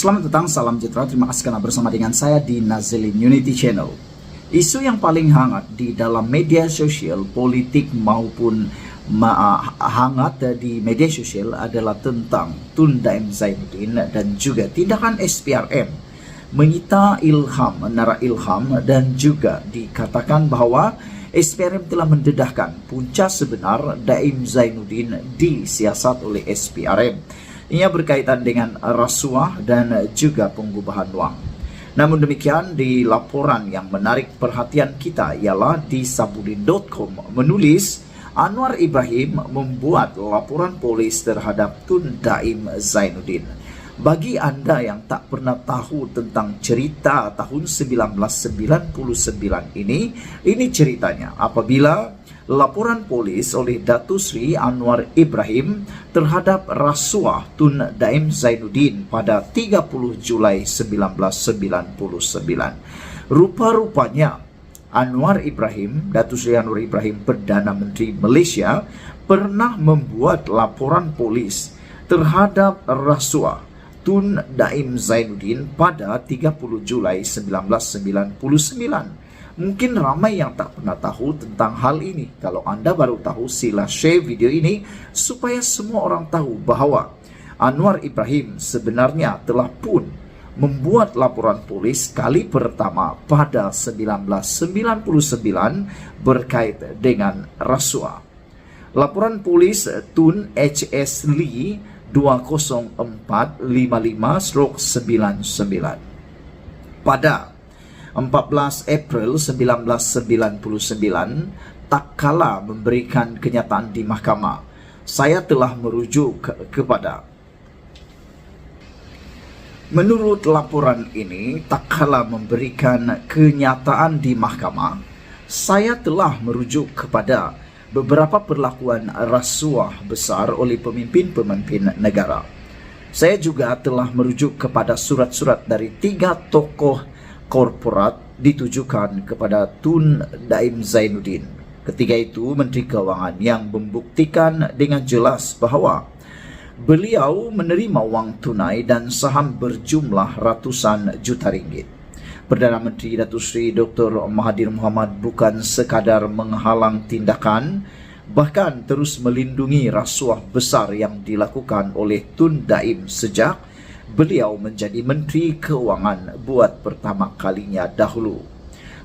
Selamat datang, salam sejahtera. Terima kasih karena bersama dengan saya di Nazilin Unity Channel. Isu yang paling hangat di dalam media sosial, politik maupun hangat di media sosial adalah tentang Tun Daim Zainuddin dan juga tindakan SPRM menyita menara ilham, dan juga dikatakan bahwa SPRM telah mendedahkan punca sebenar Daim Zainuddin disiasat oleh SPRM. Ia berkaitan dengan rasuah dan juga pengubahan wang. Namun demikian, di laporan yang menarik perhatian kita ialah di sabudin.com menulis Anwar Ibrahim membuat laporan polis terhadap Tun Daim Zainuddin. Bagi Anda yang tak pernah tahu tentang cerita tahun 1999 ini ceritanya apabila laporan polis oleh Datuk Seri Anwar Ibrahim terhadap rasuah Tun Daim Zainuddin pada 30 Julai 1999. Rupa-rupanya Datuk Seri Anwar Ibrahim, Perdana Menteri Malaysia, pernah membuat laporan polis terhadap rasuah Tun Daim Zainuddin pada 30 Julai 1999. Mungkin ramai yang tak pernah tahu tentang hal ini. Kalau Anda baru tahu, sila share video ini supaya semua orang tahu bahawa Anwar Ibrahim sebenarnya telah pun membuat laporan polis kali pertama pada 1999 berkait dengan rasuah. Laporan polis Tun HS Lee 20455/99 pada 14 April 1999, tak kala memberikan kenyataan di mahkamah, saya telah merujuk kepada. Menurut laporan ini, tak kala memberikan kenyataan di mahkamah, saya telah merujuk kepada beberapa perlakuan rasuah besar oleh pemimpin-pemimpin negara. Saya juga telah merujuk kepada surat-surat dari 3 tokoh korporat ditujukan kepada Tun Daim Zainuddin. Ketiga itu Menteri Keuangan yang membuktikan dengan jelas bahawa beliau menerima wang tunai dan saham berjumlah ratusan juta ringgit. Perdana Menteri Datuk Seri Dr. Mahathir Mohamad bukan sekadar menghalang tindakan, bahkan terus melindungi rasuah besar yang dilakukan oleh Tun Daim sejak beliau menjadi Menteri Keuangan buat pertama kalinya dahulu.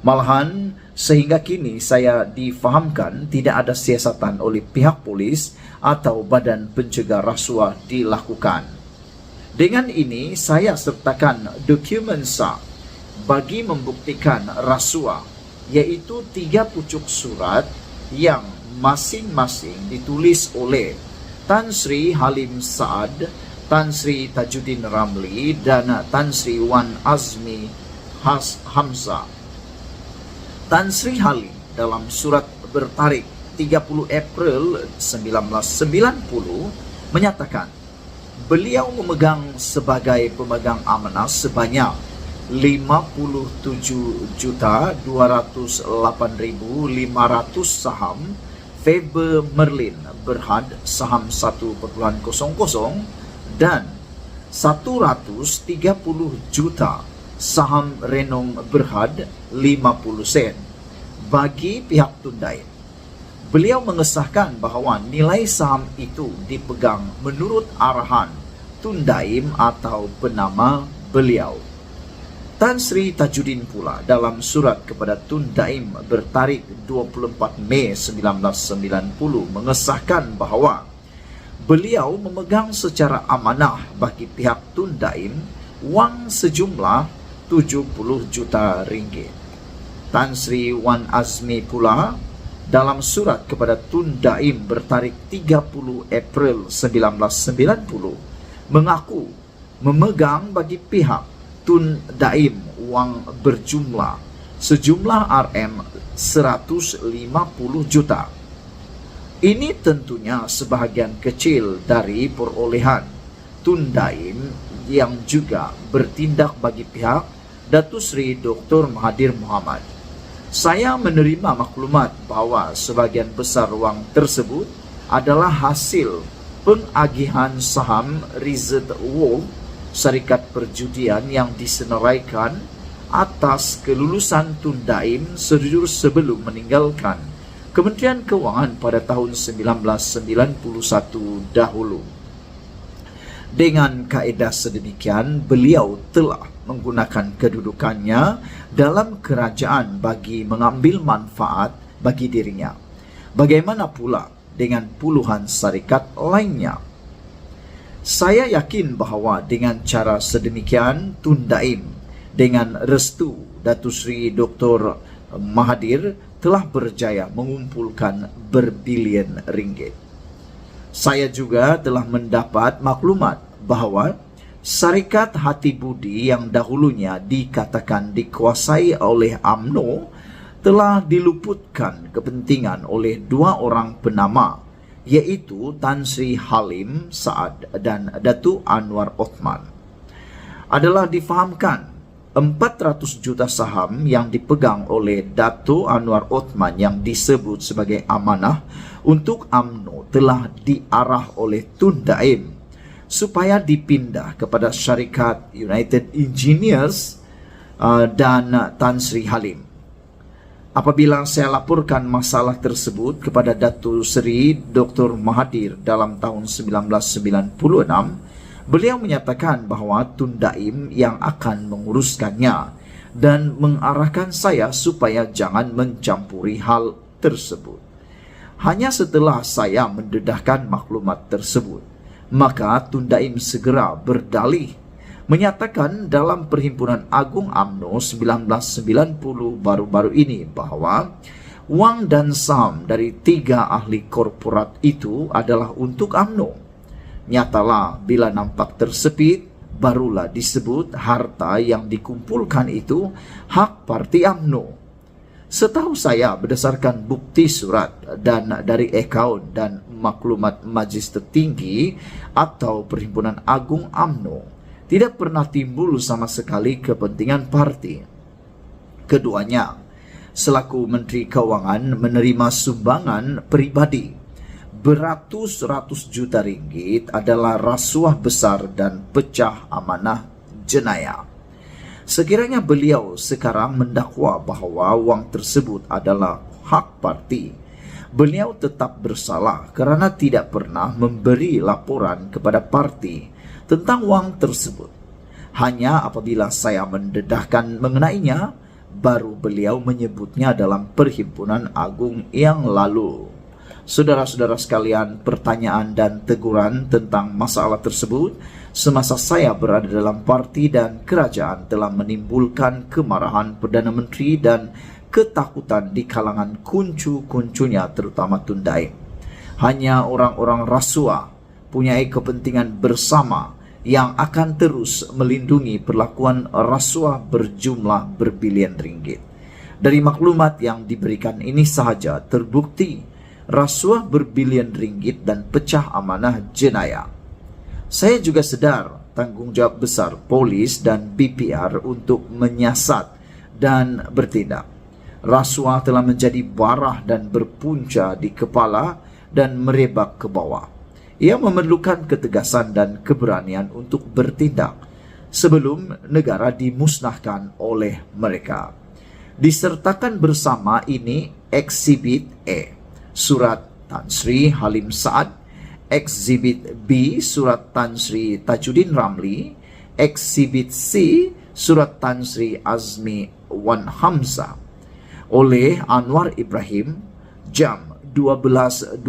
Malahan, sehingga kini saya difahamkan tidak ada siasatan oleh pihak polis atau badan pencegah rasuah dilakukan. Dengan ini, saya sertakan dokumen sah bagi membuktikan rasuah, iaitu 3 pucuk surat yang masing-masing ditulis oleh Tan Sri Halim Saad, Tan Sri Tajuddin Ramli, dan Tan Sri Wan Azmi Hamzah. Tan Sri Halim dalam surat bertarikh 30 April 1990 menyatakan beliau memegang sebagai pemegang amanah sebanyak 57.208.500 saham Faber Merlin Berhad saham 1.00 dan 130 juta saham Renom Berhad 50 sen bagi pihak Tun Daim. Beliau mengesahkan bahawa nilai saham itu dipegang menurut arahan Tun Daim atau penama beliau. Tan Sri Tajuddin pula dalam surat kepada Tun Daim bertarikh 24 Mei 1990 mengesahkan bahawa beliau memegang secara amanah bagi pihak Tun Daim wang sejumlah 70 juta ringgit. Tan Sri Wan Azmi pula dalam surat kepada Tun Daim bertarikh 30 April 1990 mengaku memegang bagi pihak Tun Daim wang berjumlah sejumlah RM 150 juta. Ini tentunya sebahagian kecil dari perolehan Tun Daim yang juga bertindak bagi pihak Datuk Seri Dr. Mahathir Mohamad. Saya menerima maklumat bahawa sebahagian besar wang tersebut adalah hasil pengagihan saham Reserve World syarikat perjudian yang disenaraikan atas kelulusan Tun Daim sejujur sebelum meninggalkan Kementerian Keuangan pada tahun 1991 dahulu. Dengan kaedah sedemikian, beliau telah menggunakan kedudukannya dalam kerajaan bagi mengambil manfaat bagi dirinya. Bagaimana pula dengan puluhan syarikat lainnya? Saya yakin bahawa dengan cara sedemikian, Tun Daim dengan restu Datuk Seri Dr. Mahathir telah berjaya mengumpulkan berbilion ringgit. Saya juga telah mendapat maklumat bahawa syarikat Hati Budi yang dahulunya dikatakan dikuasai oleh UMNO telah diluputkan kepentingan oleh dua orang penama, iaitu Tan Sri Halim Saad dan Datuk Anwar Othman. Adalah difahamkan 400 juta saham yang dipegang oleh Datuk Anwar Othman yang disebut sebagai amanah untuk UMNO telah diarah oleh Tun Daim supaya dipindah kepada syarikat United Engineers dan Tan Sri Halim. Apabila saya laporkan masalah tersebut kepada Datuk Seri Dr. Mahathir dalam tahun 1996, beliau menyatakan bahawa Tun Daim yang akan menguruskannya dan mengarahkan saya supaya jangan mencampuri hal tersebut. Hanya setelah saya mendedahkan maklumat tersebut, maka Tun Daim segera berdalih menyatakan dalam Perhimpunan Agung UMNO 1990 baru-baru ini bahawa wang dan saham dari 3 ahli korporat itu adalah untuk UMNO. Nyatalah bila nampak tersepit, barulah disebut harta yang dikumpulkan itu hak parti UMNO. Setahu saya berdasarkan bukti surat dan dari akaun dan maklumat Majlis Tertinggi atau Perhimpunan Agung UMNO, tidak pernah timbul sama sekali kepentingan parti. Keduanya, selaku Menteri Keuangan, menerima sumbangan peribadi beratus-ratus juta ringgit adalah rasuah besar dan pecah amanah jenayah. Sekiranya beliau sekarang mendakwa bahawa wang tersebut adalah hak parti, beliau tetap bersalah kerana tidak pernah memberi laporan kepada parti tentang wang tersebut. Hanya apabila saya mendedahkan mengenainya, baru beliau menyebutnya dalam Perhimpunan Agung yang lalu. Saudara-saudara sekalian, pertanyaan dan teguran tentang masalah tersebut semasa saya berada dalam parti dan kerajaan telah menimbulkan kemarahan Perdana Menteri dan ketakutan di kalangan kuncu-kuncunya terutama Tun Daim. Hanya orang-orang rasuah punyai kepentingan bersama yang akan terus melindungi perlakuan rasuah berjumlah berbilion ringgit. Dari maklumat yang diberikan ini sahaja terbukti rasuah berbilion ringgit dan pecah amanah jenayah. Saya juga sedar tanggungjawab besar polis dan BPR untuk menyiasat dan bertindak. Rasuah telah menjadi barah dan berpunca di kepala dan merebak ke bawah. Ia memerlukan ketegasan dan keberanian untuk bertindak sebelum negara dimusnahkan oleh mereka. Disertakan bersama ini Exhibit A, Surat Tan Sri Halim Saad, Exhibit B, Surat Tan Sri Tajuddin Ramli, Exhibit C, Surat Tan Sri Azmi Wan Hamzah oleh Anwar Ibrahim jam 12.28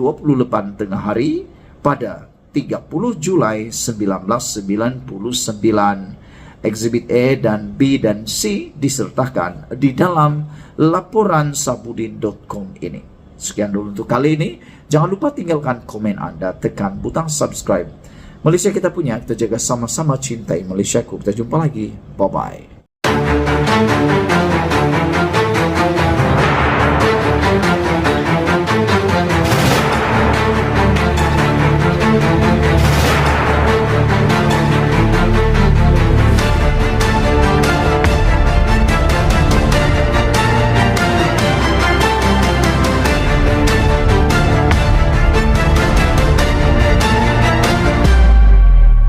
tengah hari pada 30 Julai 1999. Exhibit A dan B dan C disertakan di dalam laporan sabudin.com ini. Sekian dulu untuk kali ini. Jangan lupa tinggalkan komen Anda, tekan butang subscribe. Malaysia kita punya, kita jaga sama-sama cintai Malaysiaku. Kita jumpa lagi. Bye-bye.